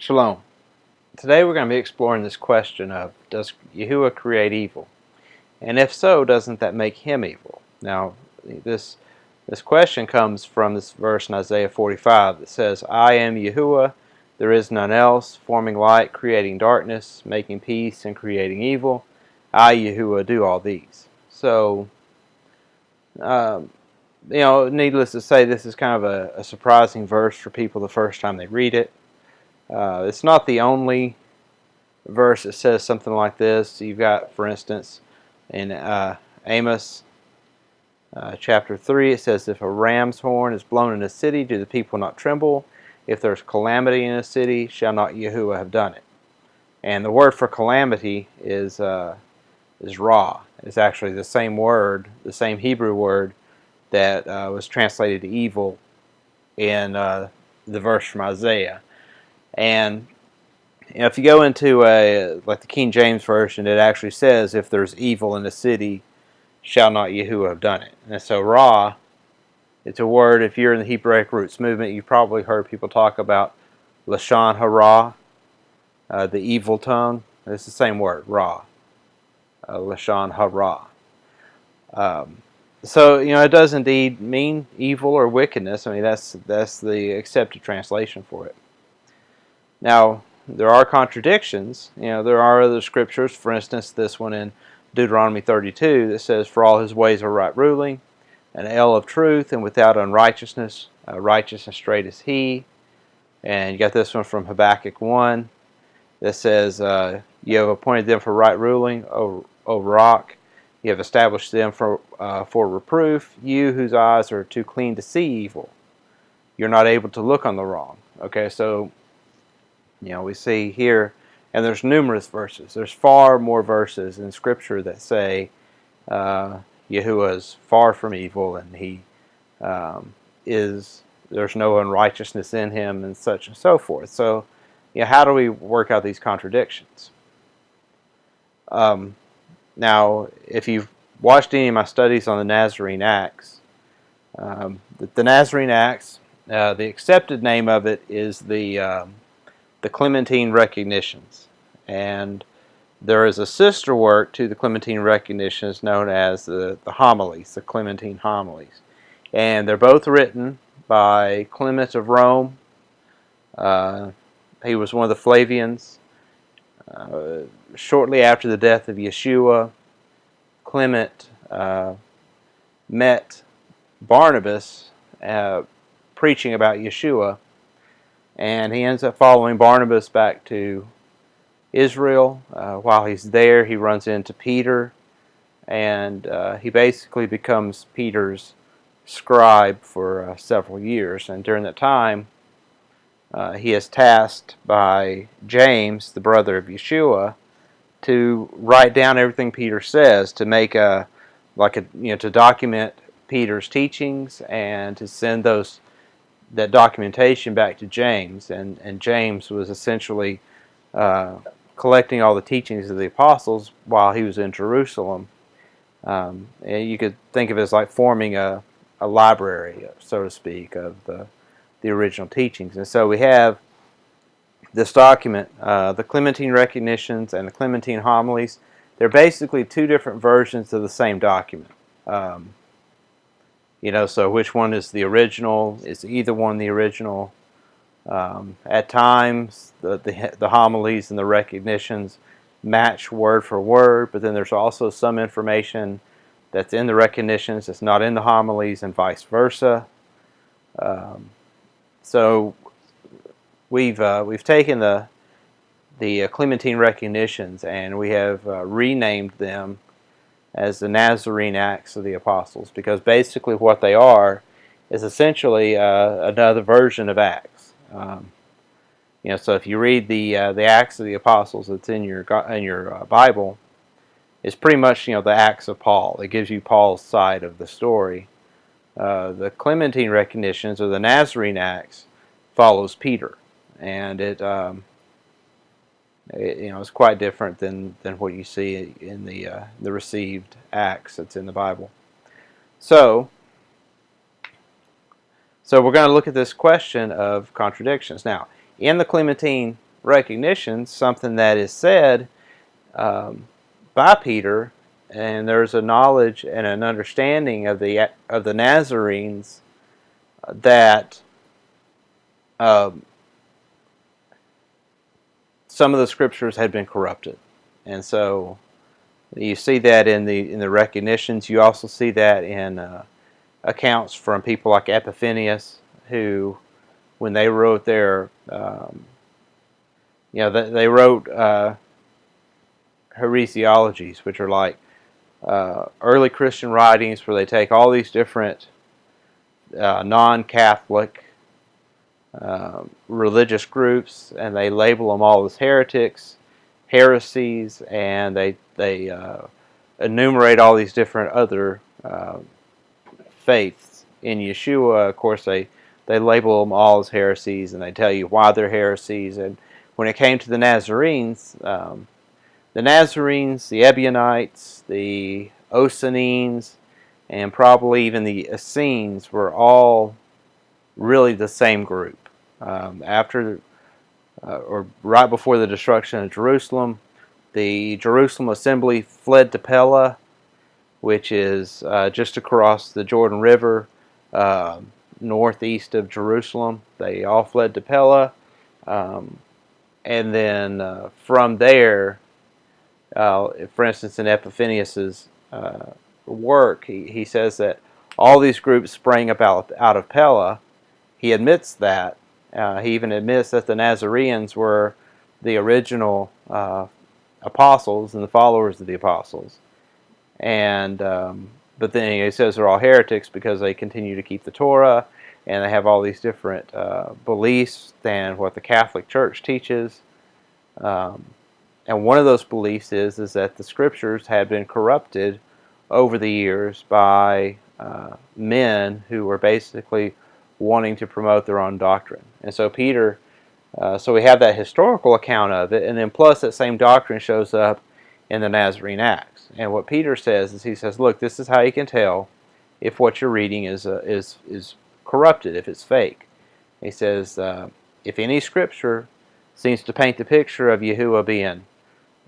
Shalom. Today we're going to be exploring this question of, does Yeshua create evil? And if so, doesn't that make him evil? Now, this question comes from this verse in Isaiah 45 that says, I am Yeshua, there is none else, forming light, creating darkness, making peace, and creating evil. I, Yeshua, do all these. So, needless to say, this is kind of a surprising verse for people the first time they read it. It's not the only verse that says something like this. You've got, for instance, in Amos chapter 3, it says, if a ram's horn is blown in a city, do the people not tremble? If there's calamity in a city, shall not Yahuwah have done it? And the word for calamity is ra. It's actually the same word, the same Hebrew word that was translated to evil in the verse from Isaiah. And if you go into like the King James Version, it actually says, if there's evil in the city, shall not Yahuwah have done it? And so ra, it's a word, if you're in the Hebraic roots movement, you've probably heard people talk about Lashon Hara, the evil tongue. It's the same word, ra, Lashon Hara. So, it does indeed mean evil or wickedness. I mean, that's the accepted translation for it. Now, there are contradictions. There are other scriptures, for instance, this one in Deuteronomy 32 that says, for all his ways are right ruling, an El of truth, and without unrighteousness, righteous and straight is he. And you got this one from Habakkuk 1 that says, you have appointed them for right ruling, O rock. You have established them for reproof, you whose eyes are too clean to see evil. You're not able to look on the wrong. Okay, so we see here, and there's numerous verses. There's far more verses in Scripture that say Yahuwah is far from evil, and he there's no unrighteousness in him, and such and so forth. So, how do we work out these contradictions? Now, if you've watched any of my studies on the Nazarene Acts, the Nazarene Acts, the accepted name of it is the Clementine Recognitions, and there is a sister work to the Clementine Recognitions known as the Homilies, the Clementine Homilies, and they're both written by Clement of Rome. He was one of the Flavians. Shortly after the death of Yeshua, Clement met Barnabas preaching about Yeshua, and he ends up following Barnabas back to Israel. While he's there, he runs into Peter, and he basically becomes Peter's scribe for several years. And during that time, he is tasked by James, the brother of Yeshua, to write down everything Peter says, to make to document Peter's teachings and to send that documentation back to James. And James was essentially collecting all the teachings of the apostles while he was in Jerusalem. And you could think of it as like forming a library, so to speak, of the original teachings. And so we have this document, the Clementine Recognitions and the Clementine Homilies. They're basically two different versions of the same document. So which one is the original? Is either one the original? At times, the homilies and the recognitions match word for word, but then there's also some information that's in the recognitions that's not in the homilies, and vice versa. So we've taken the Clementine Recognitions and we have renamed them as the Nazarene Acts of the Apostles, because basically what they are is essentially another version of Acts. So if you read the Acts of the Apostles that's in your Bible, it's pretty much the Acts of Paul. It gives you Paul's side of the story. The Clementine Recognitions, or the Nazarene Acts, follows Peter, and it's quite different than what you see in the received Acts that's in the Bible. So we're going to look at this question of contradictions. Now, in the Clementine recognitions, something that is said by Peter, and there's a knowledge and an understanding of the Nazarenes that some of the scriptures had been corrupted, and so you see that in the recognitions. You also see that in accounts from people like Epiphanius, who, when they wrote their, they wrote heresiologies, which are like early Christian writings where they take all these different non-Catholic religious groups and they label them all as heretics, heresies, and they enumerate all these different other faiths. In Yeshua, of course, they label them all as heresies, and they tell you why they're heresies. And when it came to the Nazarenes, the Ebionites, the Osanenes, and probably even the Essenes were all really the same group. After or right before the destruction of Jerusalem, the Jerusalem assembly fled to Pella, which is just across the Jordan River, northeast of Jerusalem. They all fled to Pella, and then from there, for instance, in Epiphanius's work, he says that all these groups sprang up out of Pella. He admits that. He even admits that the Nazarenes were the original apostles and the followers of the apostles. And but then he says they're all heretics because they continue to keep the Torah and they have all these different beliefs than what the Catholic Church teaches. And one of those beliefs is that the Scriptures had been corrupted over the years by men who were basically wanting to promote their own doctrine. And so Peter, so we have that historical account of it, and then plus that same doctrine shows up in the Nazarene Acts. And what Peter says is, he says, look, this is how you can tell if what you're reading is corrupted, if it's fake. He says, if any scripture seems to paint the picture of Yeshua being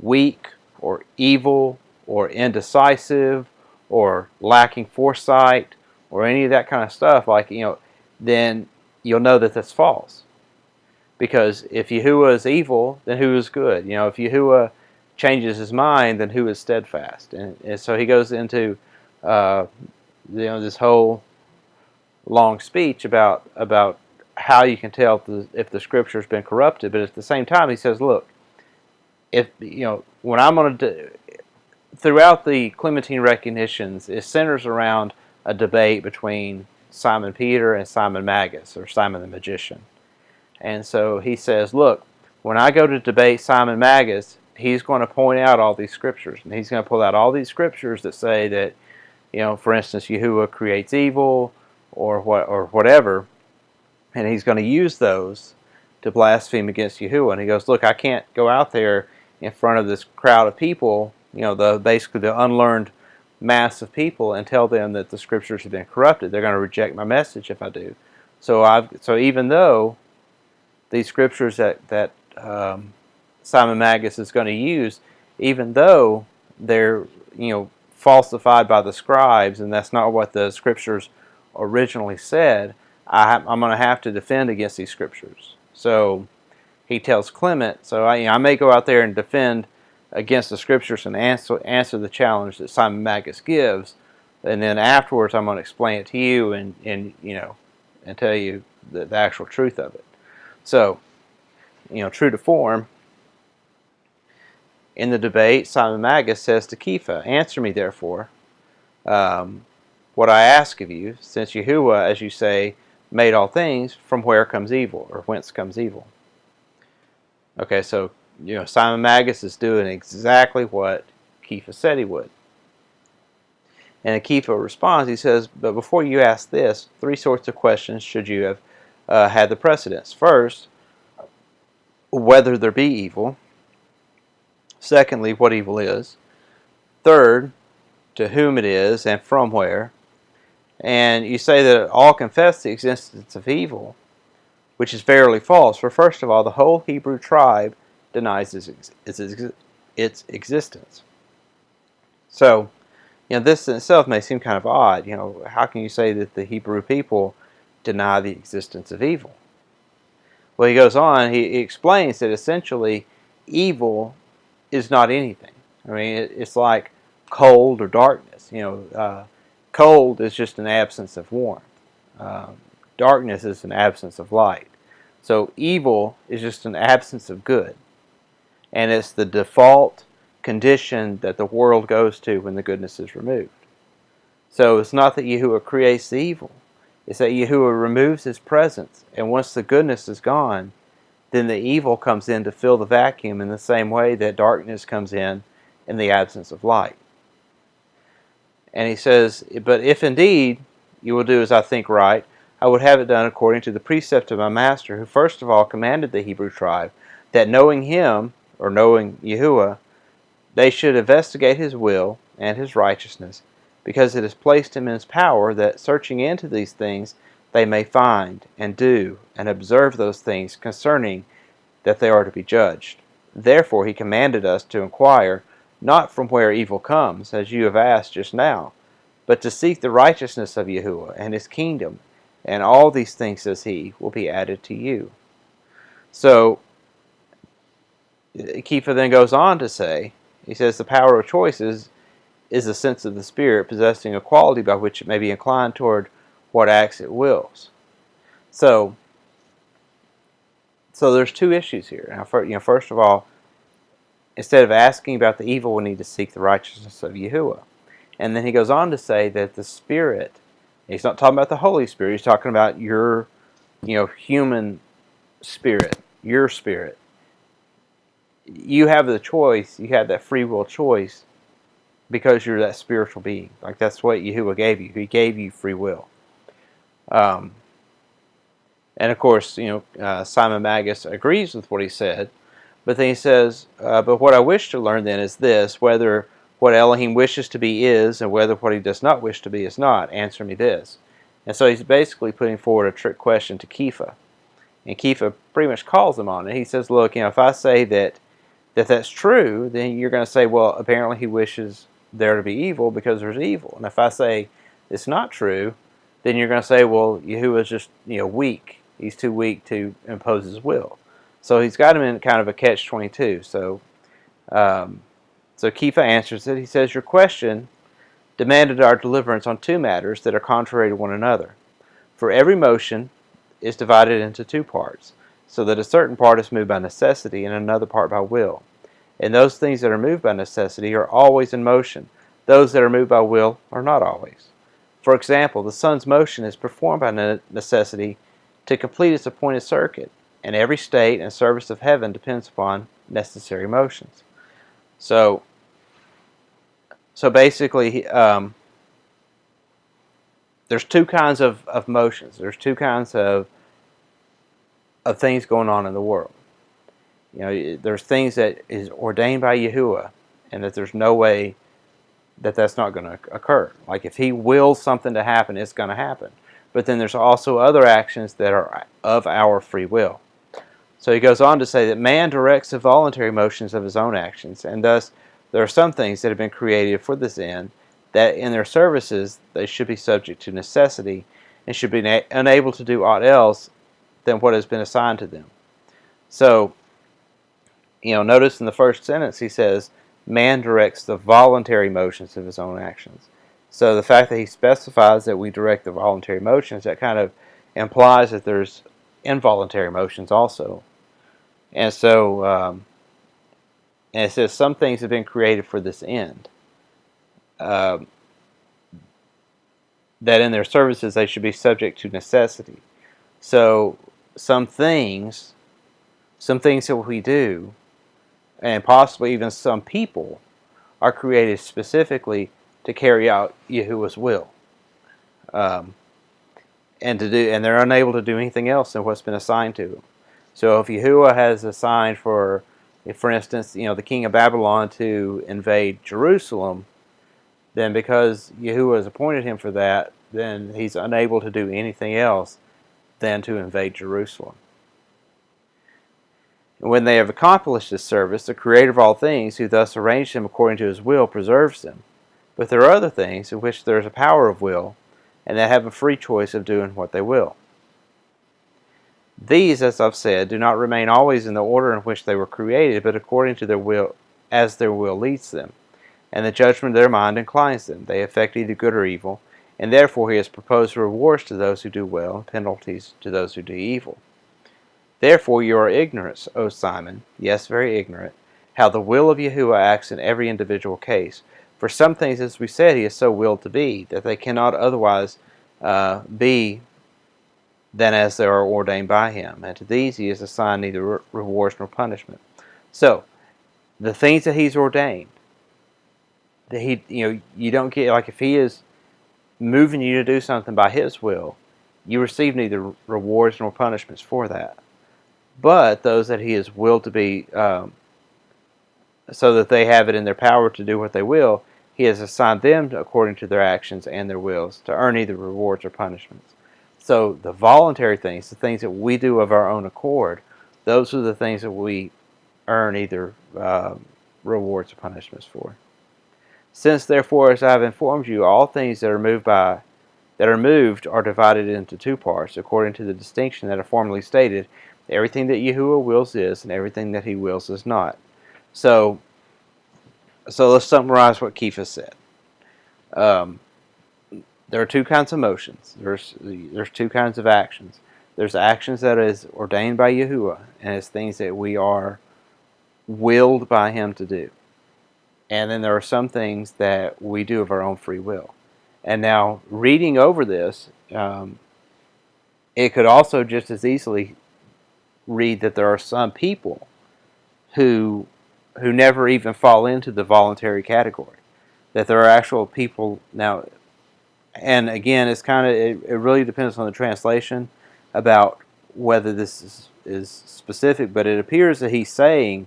weak or evil or indecisive or lacking foresight or any of that kind of stuff, then you'll know that that's false. Because if Yahuwah is evil, then who is good? If Yahuwah changes his mind, then who is steadfast? And so he goes into this whole long speech about how you can tell if the scripture's been corrupted. But at the same time, he says, look, if when I'm going to do, throughout the Clementine recognitions, it centers around a debate between Simon Peter and Simon Magus, or Simon the Magician. And so he says, look, when I go to debate Simon Magus, he's going to point out all these scriptures, and he's going to pull out all these scriptures that say that, for instance, Yahuwah creates evil or whatever, and he's going to use those to blaspheme against Yahuwah. And he goes, look, I can't go out there in front of this crowd of people, basically the unlearned mass of people, and tell them that the scriptures have been corrupted. They're going to reject my message if I do. So even though these scriptures that Simon Magus is going to use, even though they're falsified by the scribes, and that's not what the scriptures originally said, I'm going to have to defend against these scriptures. So he tells Clement, so I may go out there and defend against the scriptures and answer the challenge that Simon Magus gives, and then afterwards I'm going to explain it to you and tell you the actual truth of it. So, true to form, in the debate, Simon Magus says to Kepha, answer me therefore what I ask of you, since Yahuwah, as you say, made all things, from where comes evil, or whence comes evil? Okay, so Simon Magus is doing exactly what Kepha said he would. And Kepha responds, he says, but before you ask this, 3 sorts of questions should you have had the precedence. First, whether there be evil. Secondly, what evil is. Third, to whom it is and from where. And you say that all confess the existence of evil. which is verily false. For first of all, the whole Hebrew tribe denies its existence. So, this in itself may seem kind of odd. How can you say that the Hebrew people deny the existence of evil? Well, he goes on, he explains that essentially evil is not anything. I mean, it's like cold or darkness. Cold is just an absence of warmth. Darkness is an absence of light. So evil is just an absence of good. And it's the default condition that the world goes to when the goodness is removed. So it's not that Yahuwah creates the evil. It's that Yahuwah removes his presence. And once the goodness is gone, then the evil comes in to fill the vacuum in the same way that darkness comes in the absence of light. And he says, but if indeed you will do as I think right, I would have it done according to the precept of my master, who first of all commanded the Hebrew tribe that knowing him, or knowing Yahuwah, they should investigate his will and his righteousness, because it has placed him in his power that searching into these things they may find and do and observe those things concerning that they are to be judged. Therefore he commanded us to inquire, not from where evil comes, as you have asked just now, but to seek the righteousness of Yahuwah and his kingdom, and all these things, says he, will be added to you. So, Kepha then goes on to say, he says, the power of choice is the sense of the Spirit possessing a quality by which it may be inclined toward what acts it wills. So there's two issues here. Now, first of all, instead of asking about the evil, we need to seek the righteousness of Yahuwah. And then he goes on to say that the Spirit, he's not talking about the Holy Spirit, he's talking about your, human spirit, your spirit. You have the choice, you have that free will choice because you're that spiritual being. Like that's what Yahuwah gave you. He gave you free will. And of course, Simon Magus agrees with what he said, but then he says, but what I wish to learn then is this, whether what Elohim wishes to be is, and whether what he does not wish to be is not. Answer me this. And so he's basically putting forward a trick question to Kepha. And Kepha pretty much calls him on it. He says, look, if I say that's true, then you're going to say, well, apparently he wishes there to be evil because there's evil. And if I say it's not true, then you're going to say, well, Yahuwah is just weak. He's too weak to impose his will. So he's got him in kind of a catch-22. So Kepha answers it. He says, your question demanded our deliverance on two matters that are contrary to one another. For every motion is divided into two parts, so that a certain part is moved by necessity and another part by will. And those things that are moved by necessity are always in motion. Those that are moved by will are not always. For example, the sun's motion is performed by necessity to complete its appointed circuit, and every state and service of heaven depends upon necessary motions. So basically, there's two kinds of motions. There's two kinds of things going on in the world. There's things that is ordained by Yahuwah, and that there's no way that that's not going to occur. Like if he wills something to happen, it's going to happen. But then there's also other actions that are of our free will. So he goes on to say that man directs the voluntary motions of his own actions, and thus there are some things that have been created for this end, that in their services they should be subject to necessity, and should be unable to do aught else than what has been assigned to them. So, notice in the first sentence he says, man directs the voluntary motions of his own actions. So the fact that he specifies that we direct the voluntary motions, that kind of implies that there's involuntary motions also. And so, and it says some things have been created for this end. That in their services they should be subject to necessity. So some things that we do, and possibly even some people, are created specifically to carry out Yahuwah's will, and they're unable to do anything else than what's been assigned to them. So if Yahuwah has assigned for instance, the king of Babylon to invade Jerusalem, then because Yahuwah has appointed him for that, then he's unable to do anything else than to invade Jerusalem. And when they have accomplished this service, the Creator of all things, who thus arranged them according to his will, preserves them. But there are other things in which there is a power of will, and that have a free choice of doing what they will. These, as I've said, do not remain always in the order in which they were created, but according to their will, as their will leads them, and the judgment of their mind inclines them. They effect either good or evil, and therefore he has proposed rewards to those who do well, and penalties to those who do evil. Therefore you are ignorant, O Simon, yes, very ignorant, how the will of Yeshua acts in every individual case. For some things, as we said, he is so willed to be, that they cannot otherwise be than as they are ordained by him. And to these he has assigned neither rewards nor punishment. So, the things that he's ordained, that you don't get, like if he is moving you to do something by his will, you receive neither rewards nor punishments for that. But those that he has willed to be, so that they have it in their power to do what they will, he has assigned them according to their actions and their wills to earn either rewards or punishments. So the voluntary things, the things that we do of our own accord, those are the things that we earn either rewards or punishments for. Since therefore, as I have informed you, all things that are moved are divided into two parts, according to the distinction that I formerly stated. Everything that Yahuwah wills is, and everything that he wills is not. So let's summarize what Kefa said. There are two kinds of motions. There's two kinds of actions. There's actions that is ordained by Yahuwah, and it's things that we are willed by him to do. And then there are some things that we do of our own free will. And now, reading over this, it could also just as easily read that there are some people who never even fall into the voluntary category. That there are actual people now. And again, it's it really depends on the translation about whether this is specific, but it appears that he's saying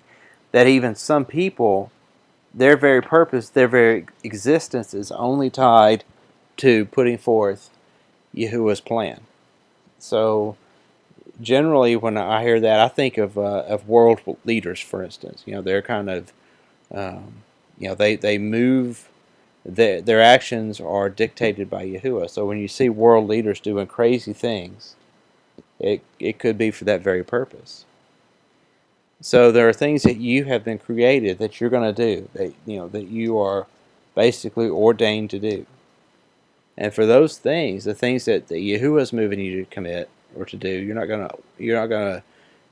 that even some people, their very purpose, their very existence is only tied to putting forth Yahuwah's plan. So generally when I hear that, I think of world leaders, for instance. They're kind of, they move. Their actions are dictated by Yahuwah. So when you see world leaders doing crazy things, it could be for that very purpose. So there are things that you have been created that you're going to do, that you are basically ordained to do. And for those things, the things that Yahuwah is moving you to commit or to do, you're not going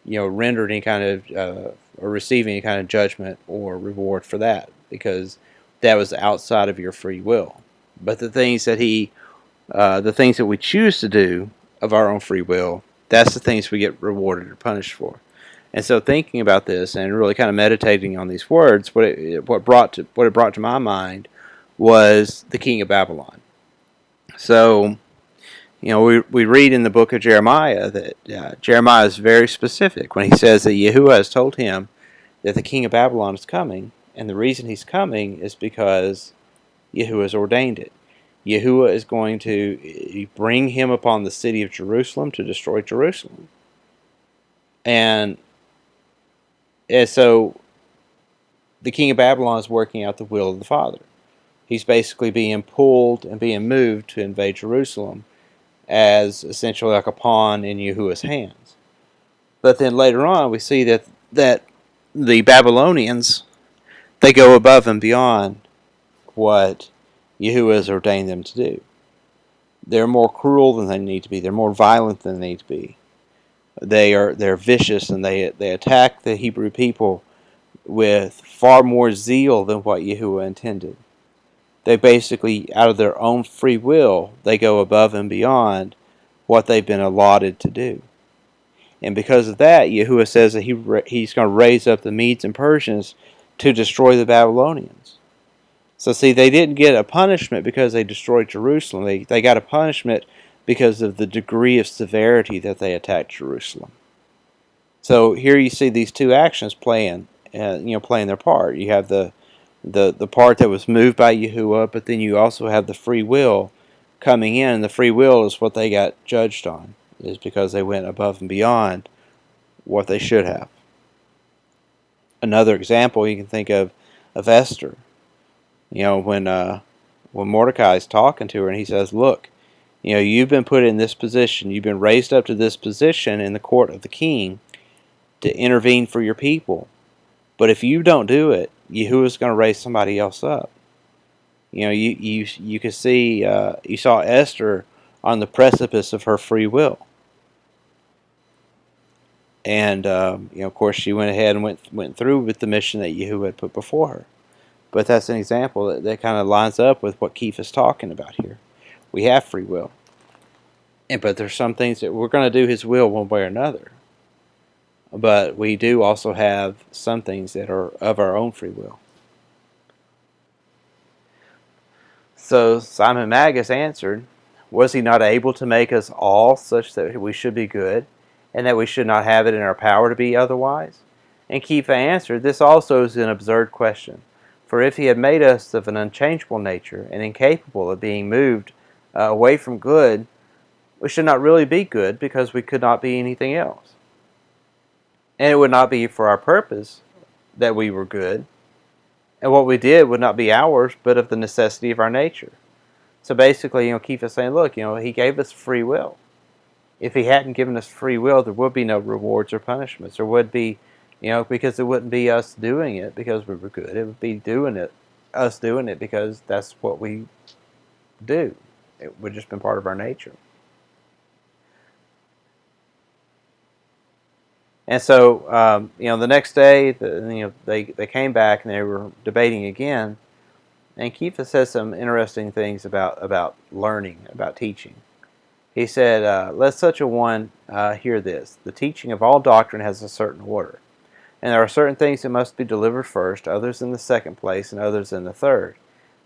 to render any kind of or receive any kind of judgment or reward for that, because that was outside of your free will. But the things that the things that we choose to do of our own free will, that's the things we get rewarded or punished for. And so, thinking about this and really kind of meditating on these words, what it brought to my mind was the king of Babylon. So, we read in the book of Jeremiah that Jeremiah is very specific when he says that Yahuwah has told him that the king of Babylon is coming. And the reason he's coming is because Yahuwah has ordained it. Yahuwah is going to bring him upon the city of Jerusalem to destroy Jerusalem. And so the king of Babylon is working out the will of the Father. He's basically being pulled and being moved to invade Jerusalem as essentially like a pawn in Yahuwah's hands. But then later on we see that the Babylonians, they go above and beyond what Yahuwah has ordained them to do. They're more cruel than they need to be. They're more violent than they need to be. They're vicious, and they attack the Hebrew people with far more zeal than what Yahuwah intended. They basically, out of their own free will, they go above and beyond what they've been allotted to do. And because of that, Yahuwah says that he's going to raise up the Medes and Persians to destroy the Babylonians. So see, they didn't get a punishment because they destroyed Jerusalem. They got a punishment because of the degree of severity that they attacked Jerusalem. So here you see these two actions playing their part. You have the part that was moved by Yahuwah, but then you also have the free will coming in. And the free will is what they got judged on, is because they went above and beyond what they should have. Another example you can think of Esther. When Mordecai is talking to her and he says, "Look, you've been put in this position. You've been raised up to this position in the court of the king to intervene for your people. But if you don't do it, Yahuwah is going to raise somebody else up." You could see you saw Esther on the precipice of her free will, and of course she went ahead and went through with the mission that Yahuwah had put before her. But that's an example that kind of lines up with what Keith is talking about here. We have free will, but there's some things that we're going to do His will one way or another. But we do also have some things that are of our own free will. So Simon Magus answered, "Was He not able to make us all such that we should be good, and that we should not have it in our power to be otherwise?" And Kepha answered, "This also is an absurd question. For if He had made us of an unchangeable nature, and incapable of being moved away from good, we should not really be good, because we could not be anything else. And it would not be for our purpose that we were good, and what we did would not be ours, but of the necessity of our nature." So basically, Keith is saying, look, He gave us free will. If He hadn't given us free will, there would be no rewards or punishments. There would be, because it wouldn't be us doing it because we were good. It would be us doing it because that's what we do. It would just been part of our nature. And so, the next day, they came back and they were debating again. And Kefa says some interesting things about learning, about teaching. He said, "Let such a one hear this. The teaching of all doctrine has a certain order. And there are certain things that must be delivered first, others in the second place, and others in the third.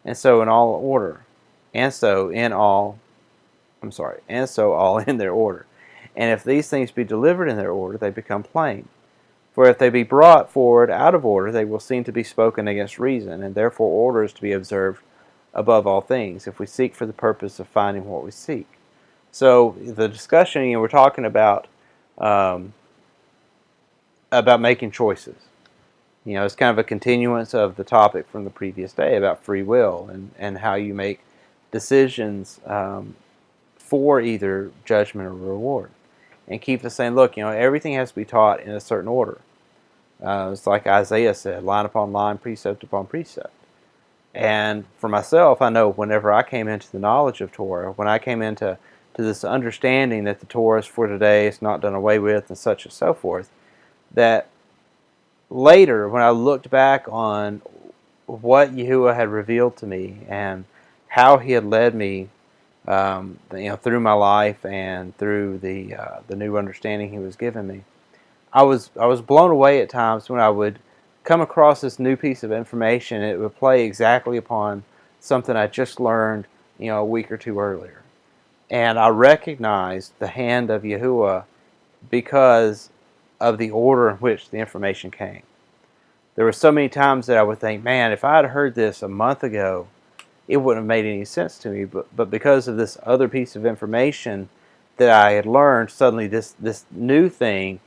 And so in all order. And so all in their order. And if these things be delivered in their order, they become plain. For if they be brought forward out of order, they will seem to be spoken against reason, and therefore order is to be observed above all things, if we seek for the purpose of finding what we seek." So the discussion, we're talking about making choices. It's kind of a continuance of the topic from the previous day about free will and how you make decisions for either judgment or reward. And keep us saying, look, everything has to be taught in a certain order. It's like Isaiah said, line upon line, precept upon precept. And for myself, I know whenever I came into the knowledge of Torah, when I came into this understanding that the Torah is for today, it's not done away with, and such and so forth, that later, when I looked back on what Yahuwah had revealed to me and how He had led me through my life and through the new understanding He was giving me, I was blown away at times when I would come across this new piece of information. It would play exactly upon something I just learned, a week or two earlier, and I recognized the hand of Yahuwah because of the order in which the information came. There were so many times that I would think, man, if I had heard this a month ago, it wouldn't have made any sense to me, but because of this other piece of information that I had learned, suddenly this new thing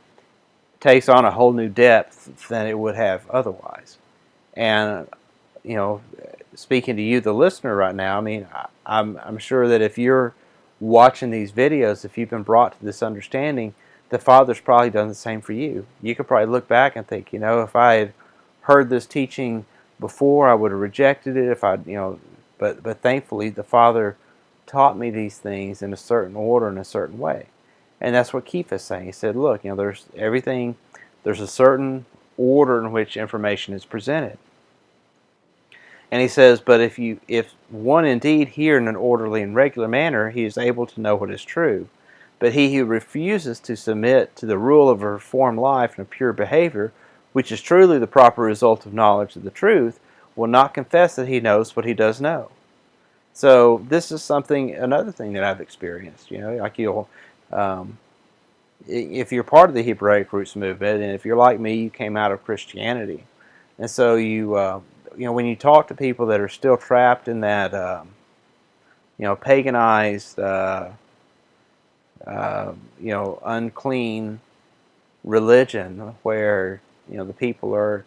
takes on a whole new depth than it would have otherwise. And speaking to you, the listener, right now, I'm sure that if you're watching these videos, if you've been brought to this understanding, the Father's probably done the same for you. You could probably look back and think, if I had heard this teaching before, I would have rejected it. But thankfully, the Father taught me these things in a certain order, in a certain way. And that's what Keith is saying. He said, look, there's a certain order in which information is presented. And he says, but if one indeed hear in an orderly and regular manner, he is able to know what is true. But he who refuses to submit to the rule of a reformed life and a pure behavior, which is truly the proper result of knowledge of the truth, will not confess that he knows what he does know. So this is another thing that I've experienced. If you're part of the Hebraic Roots movement, and if you're like me, you came out of Christianity, and so when you talk to people that are still trapped in that paganized, unclean religion, where the people are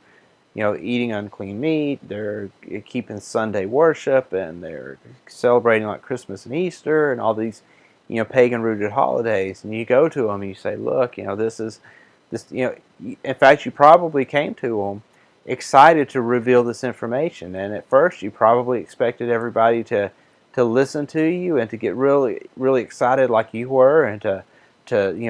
eating unclean meat. They're keeping Sunday worship, and they're celebrating like Christmas and Easter and all these, pagan-rooted holidays. And you go to them and you say, look, this is this. In fact, you probably came to them excited to reveal this information, and at first you probably expected everybody to listen to you and to get really, really excited like you were, and to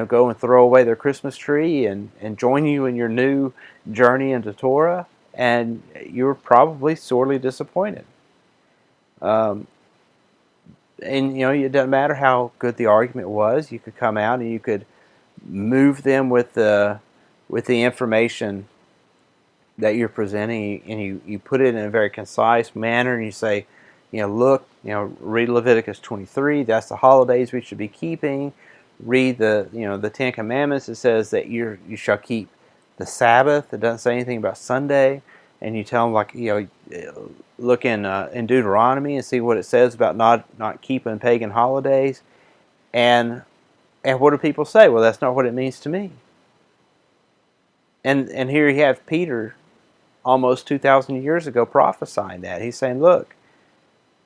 go and throw away their Christmas tree and join you in your new journey into Torah, and you were probably sorely disappointed. And it doesn't matter how good the argument was. You could come out and you could move them with the information that you're presenting, and you put it in a very concise manner, and you say, look, read Leviticus 23. That's the holidays we should be keeping. Read the Ten Commandments. It says that you shall keep the Sabbath. It doesn't say anything about Sunday. And you tell them, look in Deuteronomy and see what it says about not keeping pagan holidays. And what do people say? Well, that's not what it means to me. And here you have Peter, almost 2,000 years ago, prophesying that. He's saying, look,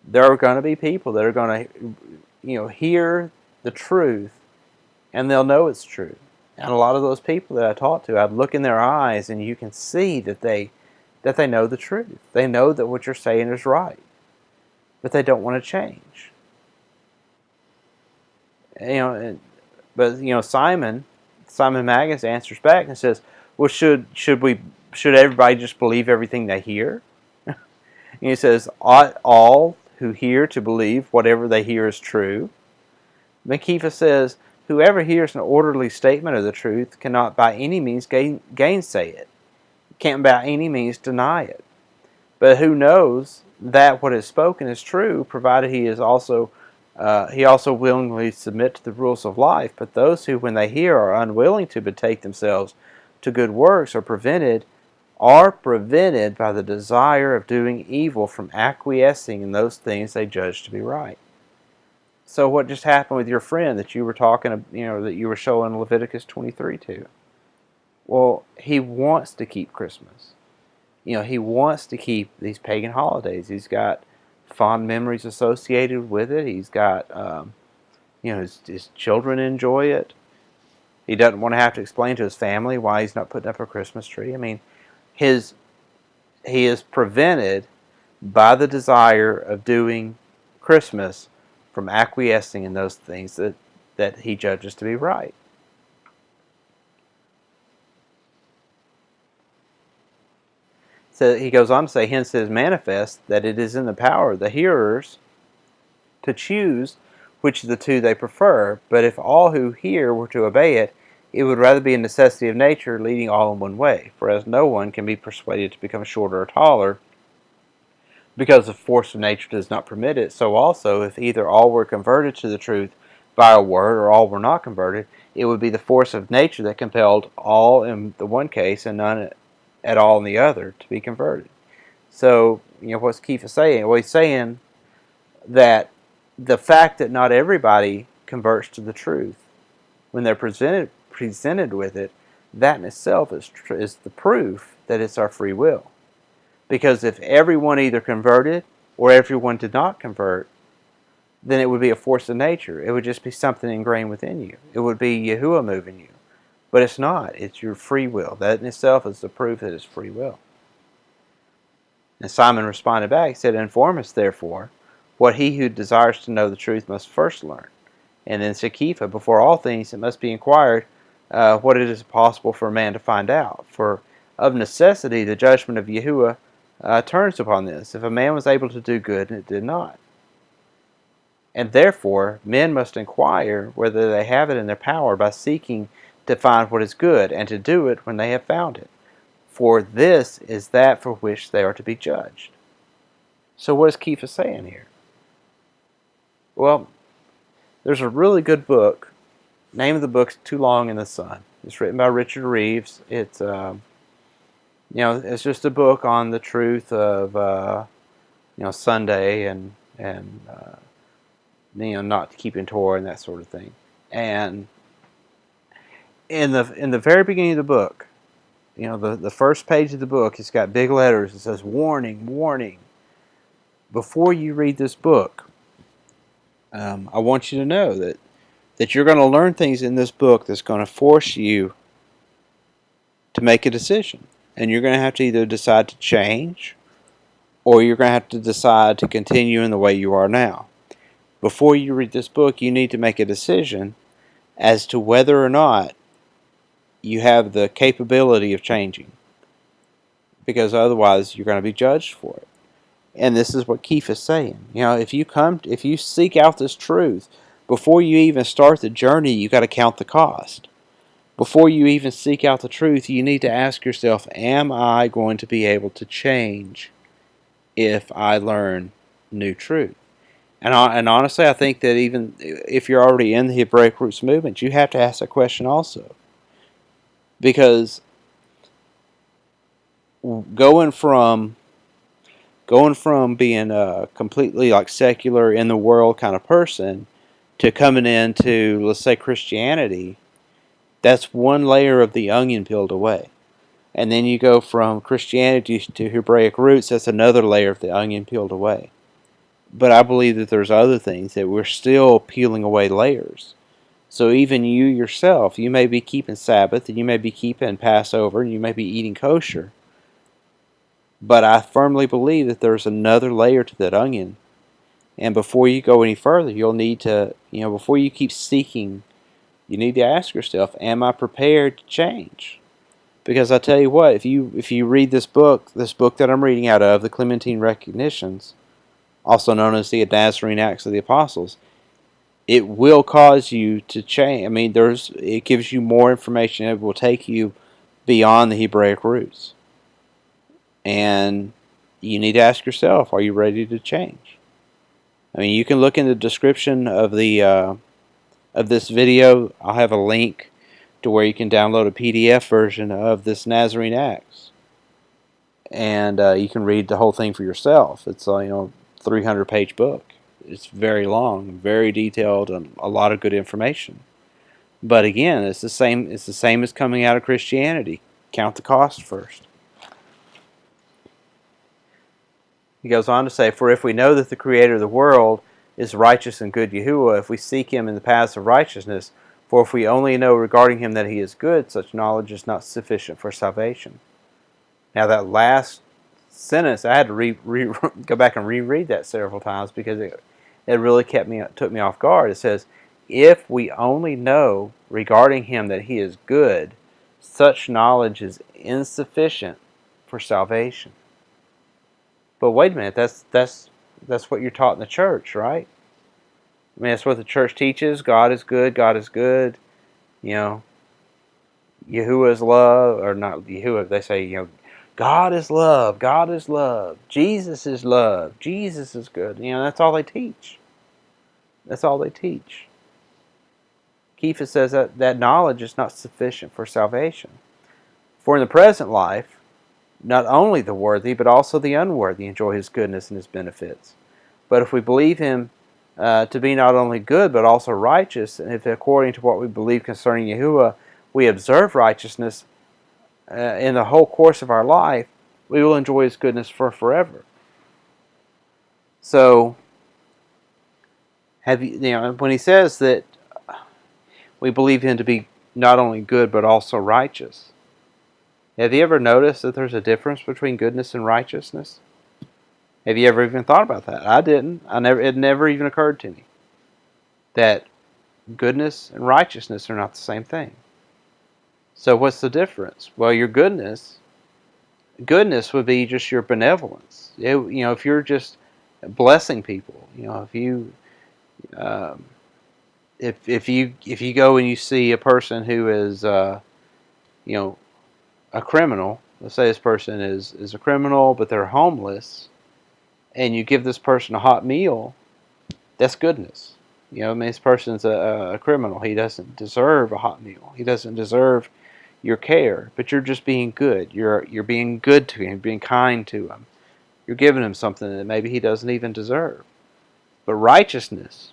there are going to be people that are going to, hear the truth, and they'll know it's true. And a lot of those people that I talk to, I'd look in their eyes, and you can see that they know the truth. They know that what you're saying is right, but they don't want to change. But Simon Magus answers back and says, well, should everybody just believe everything they hear? And he says, ought all who hear to believe whatever they hear is true? Kefa says, whoever hears an orderly statement of the truth cannot by any means gainsay it, can't by any means deny it. But who knows that what is spoken is true, provided he also willingly submit to the rules of life. But those who, when they hear, are unwilling to betake themselves to good works are prevented by the desire of doing evil from acquiescing in those things they judge to be right. So what just happened with your friend that you were talking, that you were showing Leviticus 23 to? Well, he wants to keep Christmas. He wants to keep these pagan holidays. He's got fond memories associated with it. He's got, his children enjoy it. He doesn't want to have to explain to his family why he's not putting up a Christmas tree. I mean, he is prevented by the desire of doing Christmas from acquiescing in those things that he judges to be right. So he goes on to say, hence it is manifest that it is in the power of the hearers to choose which of the two they prefer. But if all who hear were to obey it, it would rather be a necessity of nature, leading all in one way. For as no one can be persuaded to become shorter or taller, because the force of nature does not permit it, so also, if either all were converted to the truth by a word, or all were not converted, it would be the force of nature that compelled all in the one case and none at all in the other to be converted. So, what's Keefe saying? Well, he's saying that the fact that not everybody converts to the truth, when they're presented with it, that in itself is the proof that it's our free will. Because if everyone either converted or everyone did not convert, then it would be a force of nature. It would just be something ingrained within you. It would be Yahuwah moving you. But it's not. It's your free will. That in itself is the proof that it's free will. And Simon responded back, he said, inform us, therefore, what he who desires to know the truth must first learn. And then said Kefa, before all things it must be inquired what it is possible for a man to find out. For of necessity the judgment of Yahuwah turns upon this, if a man was able to do good and it did not. And therefore men must inquire whether they have it in their power by seeking to find what is good, and to do it when they have found it. For this is that for which they are to be judged. So what is Kefa saying here? Well, there's a really good book. Name of the book's Too Long in the Sun. It's written by Richard Reeves. It's it's just a book on the truth of Sunday and not keeping Torah and that sort of thing. And in the very beginning of the book, the first page of the book, it's got big letters. It says, warning, warning. Before you read this book, I want you to know that you're going to learn things in this book that's going to force you to make a decision. And you're going to have to either decide to change, or you're going to have to decide to continue in the way you are now. Before you read this book, you need to make a decision as to whether or not you have the capability of changing. Because otherwise, you're going to be judged for it. And this is what Keith is saying. If you seek out this truth, before you even start the journey, you got to count the cost. Before you even seek out the truth, you need to ask yourself, am I going to be able to change if I learn new truth? And honestly, I think that even if you're already in the Hebraic Roots movement, you have to ask that question also. Because going from being a completely secular in the world kind of person to coming into, let's say, Christianity, that's one layer of the onion peeled away. And then you go from Christianity to Hebraic roots, that's another layer of the onion peeled away. But I believe that there's other things that we're still peeling away layers. So even you yourself, you may be keeping Sabbath, and you may be keeping Passover, and you may be eating kosher. But I firmly believe that there's another layer to that onion. And before you go any further, you'll need to, before you keep seeking, you need to ask yourself, am I prepared to change? Because I tell you what, if you read this book that I'm reading out of, the Clementine Recognitions, also known as the Nazarene Acts of the Apostles, it will cause you to change. I mean, it gives you more information. It will take you beyond the Hebraic roots. And you need to ask yourself, are you ready to change? I mean, you can look in the description of this video. I'll have a link to where you can download a PDF version of this Nazarene Acts. And you can read the whole thing for yourself. It's a 300-page book. It's very long, very detailed, and a lot of good information. But again, it's the same as coming out of Christianity. Count the cost first. He goes on to say, for if we know that the Creator of the world is righteous and good Yahuwah, if we seek Him in the paths of righteousness, for if we only know regarding Him that He is good, such knowledge is not sufficient for salvation. Now that last sentence, I had to go back and reread that several times because it really took me off guard. It says, if we only know regarding Him that He is good, such knowledge is insufficient for salvation. But wait a minute, that's what you're taught in the church, right? I mean, that's what the church teaches. God is good. God is good. Yahuwah is love, or not Yahuwah. They say, God is love. God is love. Jesus is love. Jesus is good. That's all they teach. That's all they teach. Kefa says that knowledge is not sufficient for salvation. For in the present life, not only the worthy, but also the unworthy enjoy His goodness and His benefits. But if we believe Him to be not only good, but also righteous, and if according to what we believe concerning Yahuwah, we observe righteousness in the whole course of our life, we will enjoy His goodness for forever. So, when He says that we believe Him to be not only good, but also righteous, have you ever noticed that there's a difference between goodness and righteousness? Have you ever even thought about that? I didn't. It never even occurred to me that goodness and righteousness are not the same thing. So what's the difference? Well, your goodness would be just your benevolence. If you're just blessing people, if you go and you see a person who is a criminal, let's say this person is a criminal, but they're homeless, and you give this person a hot meal, that's goodness. This person's a criminal. He doesn't deserve a hot meal. He doesn't deserve your care, but you're just being good. You're being good to him, being kind to him. You're giving him something that maybe he doesn't even deserve. But righteousness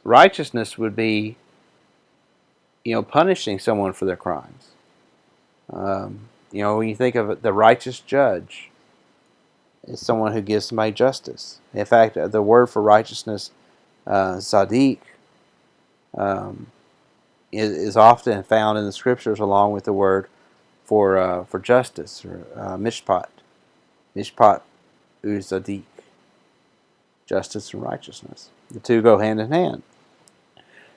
would be, punishing someone for their crimes. when you think of it, the righteous judge is someone who gives somebody justice. In fact, the word for righteousness, Sadiq, is often found in the scriptures along with the word for justice, or mishpat. Mishpat Sadiq, justice and righteousness. The two go hand in hand.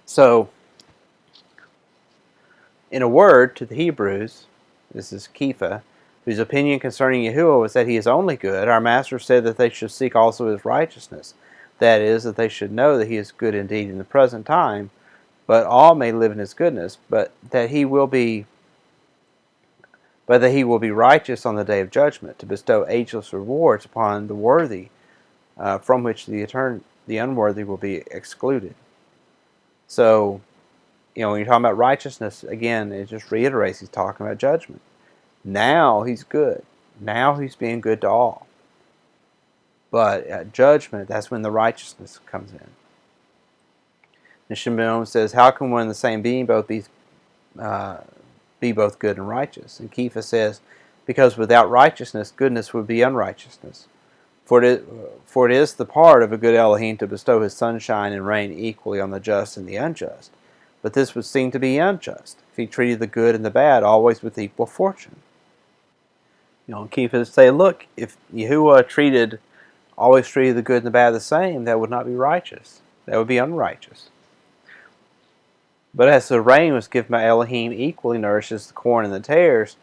So, in a word to the Hebrews, this is Kepha, whose opinion concerning Yahuwah was that he is only good, our Master said that they should seek also his righteousness. That is, that they should know that he is good indeed in the present time, but all may live in his goodness, but that he will be righteous on the day of judgment, to bestow ageless rewards upon the worthy, from which the unworthy will be excluded. So, when you're talking about righteousness, again, it just reiterates he's talking about judgment. Now he's good. Now he's being good to all. But at judgment, that's when the righteousness comes in. And Shimon says, how can one and the same being both be both good and righteous? And Kepha says, because without righteousness, goodness would be unrighteousness. For it is the part of a good Elohim to bestow his sunshine and rain equally on the just and the unjust. But this would seem to be unjust, if he treated the good and the bad always with equal fortune. Kepha would say, look, if Yahuwah always treated the good and the bad the same, that would not be righteous. That would be unrighteous. But as the rain was given by Elohim equally nourishes the corn and the tares,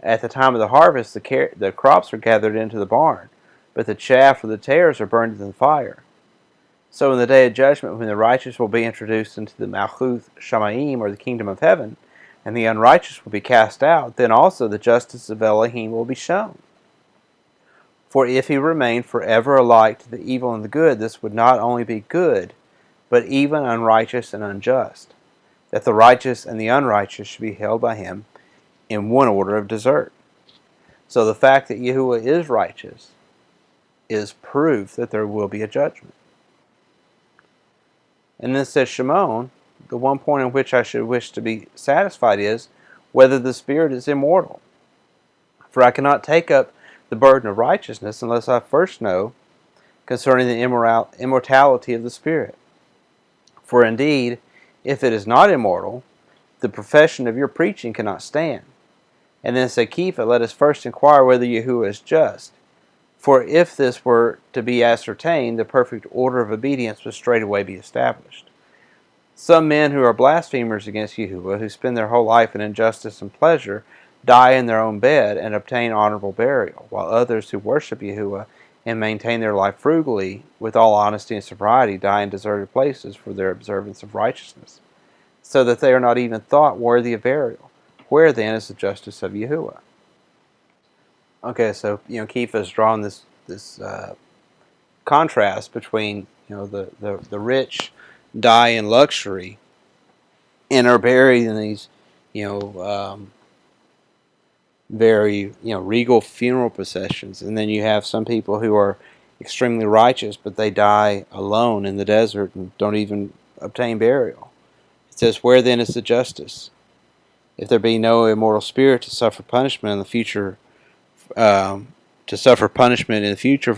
at the time of the harvest the crops are gathered into the barn, but the chaff or the tares are burned in the fire. So in the day of judgment, when the righteous will be introduced into the Malchuth Shamayim, or the kingdom of heaven, and the unrighteous will be cast out, then also the justice of Elohim will be shown. For if he remained forever alike to the evil and the good, this would not only be good, but even unrighteous and unjust, that the righteous and the unrighteous should be held by him in one order of desert. So the fact that Yahuwah is righteous is proof that there will be a judgment. And then says Shimon, the one point in which I should wish to be satisfied is whether the spirit is immortal. For I cannot take up the burden of righteousness unless I first know concerning the immortality of the spirit. For indeed, if it is not immortal, the profession of your preaching cannot stand. And then said Kepha, let us first inquire whether Yahuwah is just. For if this were to be ascertained, the perfect order of obedience would straightway be established. Some men who are blasphemers against Yahuwah, who spend their whole life in injustice and pleasure, die in their own bed and obtain honorable burial, while others who worship Yahuwah and maintain their life frugally, with all honesty and sobriety, die in deserted places for their observance of righteousness, so that they are not even thought worthy of burial. Where then is the justice of Yahuwah? Okay, so Kepha has drawn this contrast between the rich die in luxury and are buried in these very regal funeral processions, and then you have some people who are extremely righteous, but they die alone in the desert and don't even obtain burial. It says, where then is the justice? If there be no immortal spirit to suffer punishment in the future, for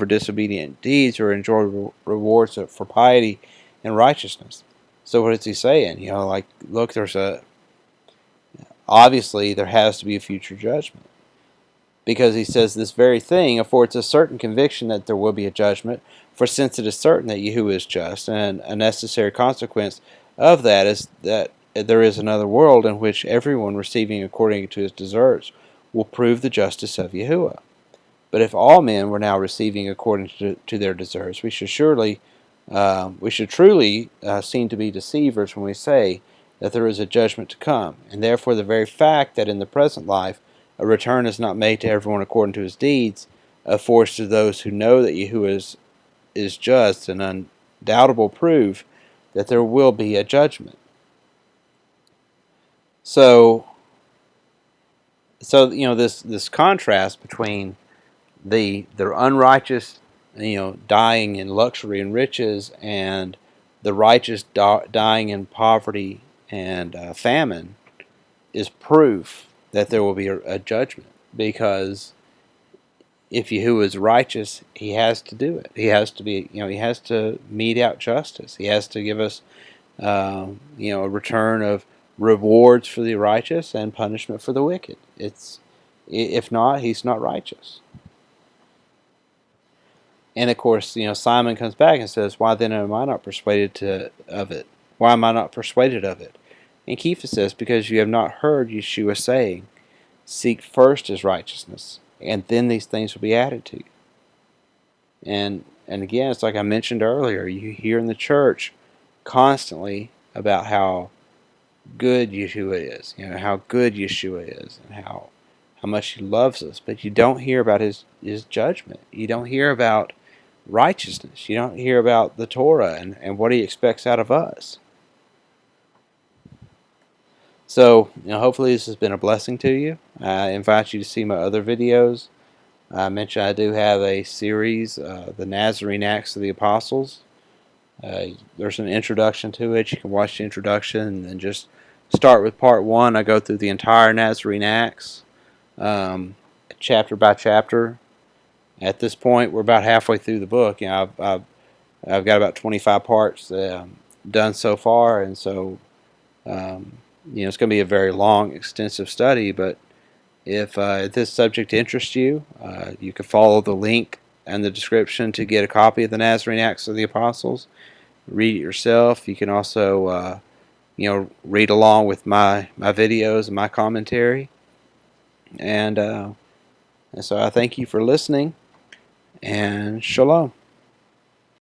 disobedient deeds, or enjoy rewards for piety and righteousness. So what is he saying? Look, obviously there has to be a future judgment, because he says this very thing affords a certain conviction that there will be a judgment. For since it is certain that Yahuwah is just, and a necessary consequence of that is that there is another world in which everyone receiving according to his deserts will prove the justice of Yahuwah. But if all men were now receiving according to their deserts, we should truly seem to be deceivers when we say that there is a judgment to come. And therefore the very fact that in the present life a return is not made to everyone according to his deeds affords to those who know that Yahuwah is just an undoubtable proof that there will be a judgment. So this contrast between the unrighteous dying in luxury and riches, and the righteous dying in poverty and famine, is proof that there will be a judgment. because if Yahuwah is righteous, he has to do it. He has to be, he has to mete out justice. He has to give us, a return of rewards for the righteous and punishment for the wicked. If not, he's not righteous. And of course, Simon comes back and says, "Why then am I not persuaded of it? Why am I not persuaded of it?" And Kepha says, "Because you have not heard Yeshua saying, 'Seek first his righteousness, and then these things will be added to you.'" And again, it's like I mentioned earlier, you hear in the church constantly about how good Yeshua is, how good Yeshua is, and how much he loves us, but you don't hear about his judgment. You don't hear about righteousness. You don't hear about the Torah and what he expects out of us. So, hopefully this has been a blessing to you. I invite you to see my other videos. I mentioned I do have a series, the Nazarene Acts of the Apostles. There's an introduction to it. You can watch the introduction and then just start with part 1. I go through the entire Nazarene Acts, chapter by chapter. At this point, we're about halfway through the book. I've got about 25 parts done so far, and so it's going to be a very long, extensive study. But if this subject interests you, you can follow the link in the description to get a copy of the Nazarene Acts of the Apostles. Read it yourself. You can also, read along with my videos and my commentary. And so I thank you for listening, and shalom.